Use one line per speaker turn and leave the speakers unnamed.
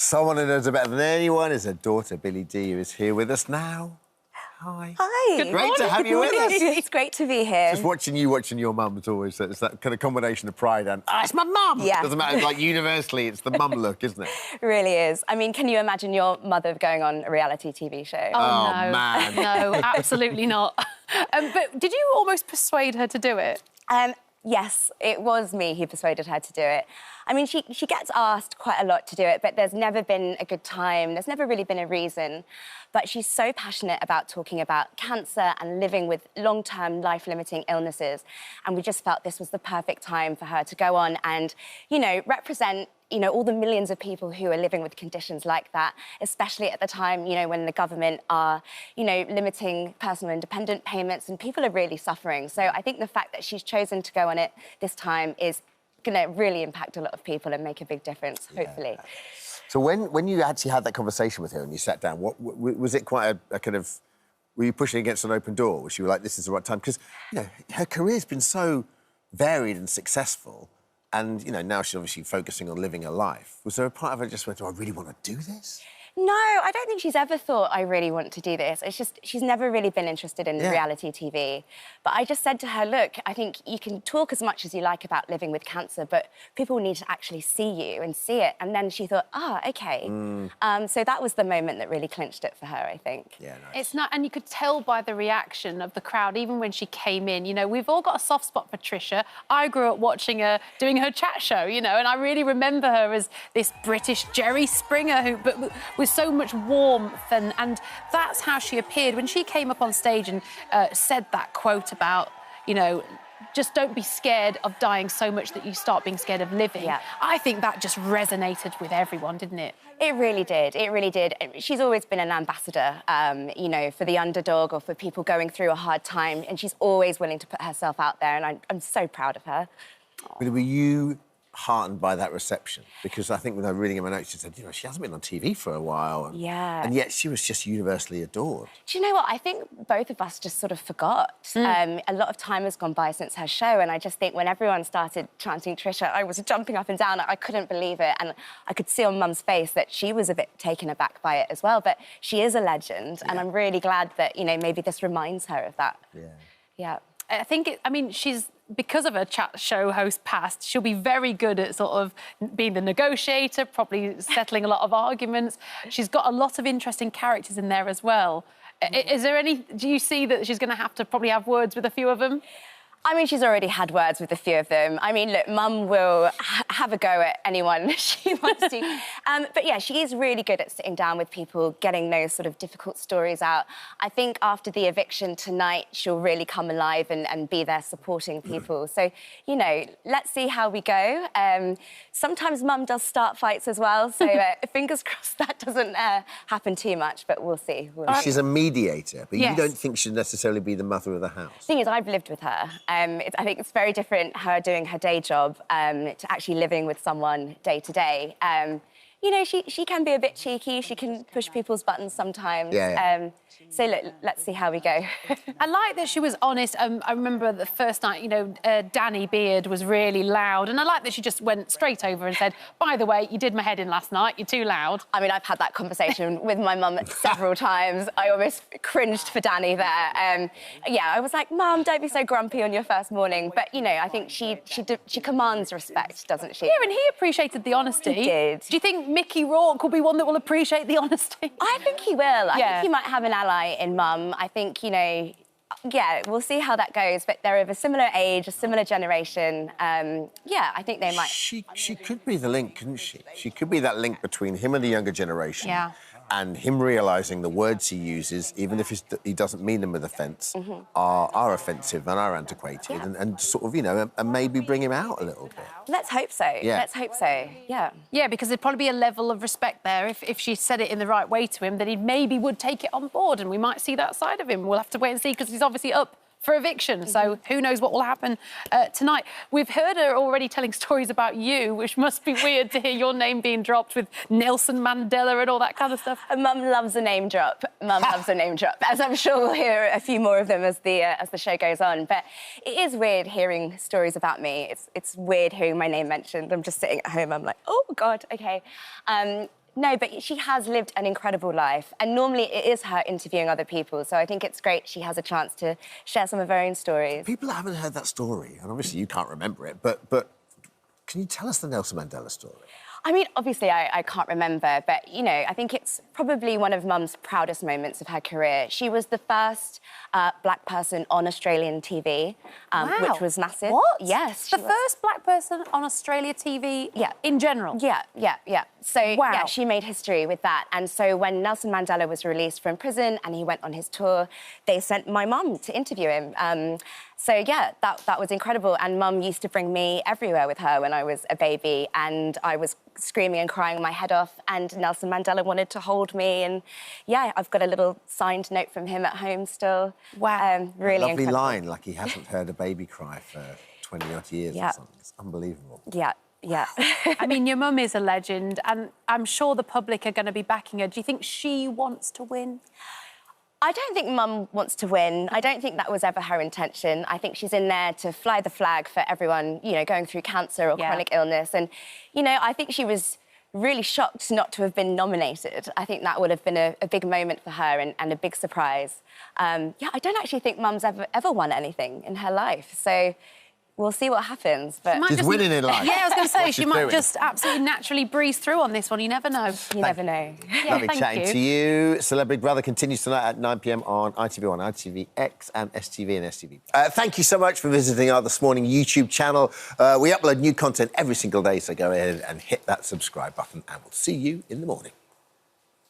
Someone who knows her better than anyone is her daughter, Billie Dee, who is here with us now. Hi.
Hi.
Good Great to have you with us.
It's great to be here.
Just watching your mum is always... It's that kind of combination of pride and, it's my mum!
Yeah.
Doesn't matter, like, universally, it's the mum look, isn't it?
It really is. I mean, can you imagine your mother going on a reality TV show?
Oh, no.
Man.
No, absolutely not. But did you almost persuade her to do it?
Yes, it was me who persuaded her to do it. I mean, she gets asked quite a lot to do it, but there's never been a good time. There's never really been a reason. But she's so passionate about talking about cancer and living with long-term life-limiting illnesses. And we just felt this was the perfect time for her to go on and, you know, represent all the millions of people who are living with conditions like that, especially at the time, when the government are, limiting personal independent payments and people are really suffering. So I think the fact that she's chosen to go on it this time is going to really impact a lot of people and make a big difference, hopefully.
Yeah. So when you actually had that conversation with her and you sat down, was it quite a kind of... Were you pushing against an open door? Was you like, this is the right time? Because, her career's been so varied and successful. And, now she's obviously focusing on living her life. Was there a part of her just went, do I really want to do this?
No, I don't think she's ever thought, I really want to do this. It's just, she's never really been interested in reality TV. But I just said to her, look, I think you can talk as much as you like about living with cancer, but people need to actually see you and see it. And then she thought, OK. So that was the moment that really clinched it for her, I think.
Yeah, nice.
It's not, and you could tell by the reaction of the crowd, even when she came in. We've all got a soft spot for Trisha. I grew up watching her doing her chat show, and I really remember her as this British Jerry Springer but with so much warmth, and that's how she appeared. When she came up on stage and said that quote about, just don't be scared of dying so much that you start being scared of living.
Yeah.
I think that just resonated with everyone, didn't it?
It really did. It really did. She's always been an ambassador, for the underdog or for people going through a hard time, and she's always willing to put herself out there, and I'm so proud of her.
Were you heartened by that reception? Because I think when I was reading in my notes, she said, she hasn't been on TV for a while. And yet she was just universally adored.
Do you know what? I think both of us just sort of forgot. A lot of time has gone by since her show, and I just think when everyone started chanting Trisha, I was jumping up and down. I couldn't believe it, and I could see on Mum's face that she was a bit taken aback by it as well. But she is a legend, and I'm really glad that, maybe this reminds her of that. Yeah.
I think, she's... Because of her chat show host past, she'll be very good at sort of being the negotiator, probably settling a lot of arguments. She's got a lot of interesting characters in there as well. Is there any... Do you see that she's going to have to probably have words with a few of them?
I mean, she's already had words with a few of them. I mean, look, Mum will have a go at anyone she wants to. But, yeah, she is really good at sitting down with people, getting those sort of difficult stories out. I think after the eviction tonight, she'll really come alive and be there supporting people. So, let's see how we go. Sometimes Mum does start fights as well, so fingers crossed that doesn't happen too much, but we'll see.
She's a mediator, but you don't think she'd necessarily be the mother of the house.
The thing is, I've lived with her. I think it's very different, her doing her day job to actually living with someone day to day. She can be a bit cheeky. She can push people's buttons sometimes. So, look, let's see how we go.
I like that she was honest. I remember the first night, Danny Beard was really loud. And I like that she just went straight over and said, by the way, you did my head in last night. You're too loud.
I mean, I've had that conversation with my mum several times. I almost cringed for Danny there. I was like, Mum, don't be so grumpy on your first morning. But, I think she commands respect, doesn't she?
Yeah, and he appreciated the honesty.
He did.
Do you think Mickey Rourke will be one that will appreciate the honesty?
I think he will. I think he might have an ally in Mum. I think, we'll see how that goes. But they're of a similar age, a similar generation. I think they might...
She could be the link, couldn't she? She could be that link between him and the younger generation.
Yeah.
And him realising the words he uses, even if he doesn't mean them with offence, are offensive and are antiquated, and sort of, and maybe bring him out a little bit.
Let's hope so.
Yeah.
Let's hope so, yeah.
Yeah, because there'd probably be a level of respect there. If she said it in the right way to him, then he maybe would take it on board, and we might see that side of him. We'll have to wait and see, because he's obviously up for eviction, so who knows what will happen tonight. We've heard her already telling stories about you, which must be weird to hear your name being dropped with Nelson Mandela and all that kind of stuff.
Mum loves a name drop. Mum loves a name drop, as I'm sure we'll hear a few more of them as the show goes on. But it is weird hearing stories about me. It's weird hearing my name mentioned. I'm just sitting at home, I'm like, oh, God, OK. No, but she has lived an incredible life. And normally it is her interviewing other people. So I think it's great she has a chance to share some of her own stories.
People that haven't heard that story, and obviously you can't remember it, but can you tell us the Nelson Mandela story?
I mean, obviously, I can't remember, but, you know, I think it's probably one of Mum's proudest moments of her career. She was the first black person on Australian TV, which was massive.
What?
Yes.
The first black person on Australia TV in general?
Yeah. So,
wow.
yeah, she made history with that. And so when Nelson Mandela was released from prison and he went on his tour, they sent my mum to interview him. So, yeah, that was incredible. And Mum used to bring me everywhere with her when I was a baby, and I was screaming and crying my head off, and Nelson Mandela wanted to hold me. And, yeah, I've got a little signed note from him at home still.
Wow.
Really
Lovely
incredible.
line, like he hasn't heard a baby cry for 20-odd years or something. It's unbelievable.
Yeah.
I mean, your mum is a legend, and I'm sure the public are going to be backing her. Do you think she wants to win?
I don't think Mum wants to win. I don't think that was ever her intention. I think she's in there to fly the flag for everyone, you know, going through cancer or chronic illness. And, you know, I think she was really shocked not to have been nominated. I think that would have been a big moment for her and a big surprise. Yeah, I don't actually think Mum's ever won anything in her life. So we'll see what happens. But
She's winning in life.
Yeah, I was going to say,
What
she
she's
might
doing.
just absolutely naturally breeze through on this one. You never know.
You never know.
Lovely
thank
chatting
you.
to you. Celebrity Brother continues tonight at 9 p.m. on ITV1, ITVX and STV and STV. Thank you so much for visiting our This Morning YouTube channel. We upload new content every single day, so go ahead and hit that subscribe button, and we'll see you in the morning.